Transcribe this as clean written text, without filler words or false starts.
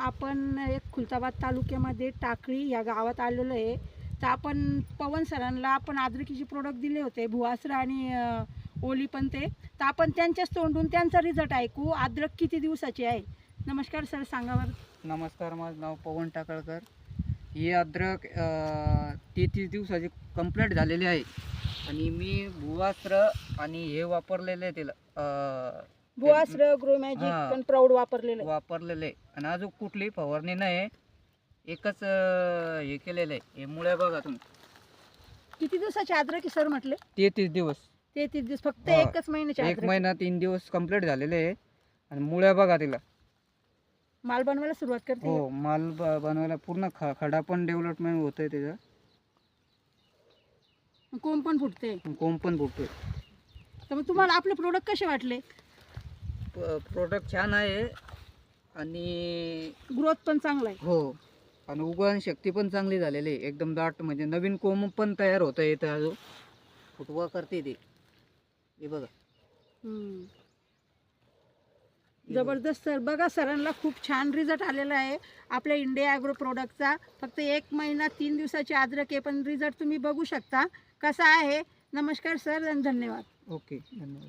आपण एक खुलताबाद तालुक्यामध्ये टाकळी या गावात आलेलो आहे. तर आपण पवन सरांना आपण अद्रकीचे प्रोडक्ट दिले होते, भुआसरा आणि ओली पण ते. तर आपण त्यांच्याच तोंडून त्यांचा रिझल्ट ऐकू. अद्रक किती दिवसाची आहे? नमस्कार सर, सांगा बरं. नमस्कार, माझं नाव पवन टाकळकर. ही अद्रक 33 दिवसाची कंप्लीट झालेली आहे आणि मी भुआस्त्र आणि हे वापरलेलं आहे तिला भुआसरा, ग्रो मॅजिक पण प्राऊड वापरलेलं आहे. वापरलेलं आहे आणि अजून कुठली फवारणी नाही. एकच हे केलेलं आहे. हे मुळे बघा तुम्ही, किती दिवसाची अद्रक आहे सर म्हटले? 33 दिवस. 33 दिवस, फक्त हा. एकच महिन्याची एक अद्रक. महिना 3 दिवस कंप्लीट झालेले आहे आणि मुळे बघा तिला. माल बनवायला सुरुवात करते. हो, माल बनवायला पूर्ण खडा पण डेव्हलपमेंट होतंय त्याचा, कोंब पण फुटते. कोंब पण फुटतोय. तर मग तुम्हाला आपले प्रोडक्ट कसे वाटले? प्रोडक्ट छान आहे आणि ग्रोथ पण चांगला आहे. हो, आणि उगवण शक्ती पण चांगली झालेली आहे. एकदम दाट, म्हणजे नवीन कोंब पण तयार होतं येतं. अजून फुटवा करते ते. हे बघा. जबरदस्त सर. बघा, सरांना खूप छान रिझल्ट आलेला आहे आपल्या इंडिया ॲग्रो प्रोडक्टचा. फक्त 1 महिना 3 दिवसाची अद्रक आहे, पण रिझल्ट तुम्ही बघू शकता कसा आहे. नमस्कार सर आणि धन्यवाद. ओके, धन्यवाद.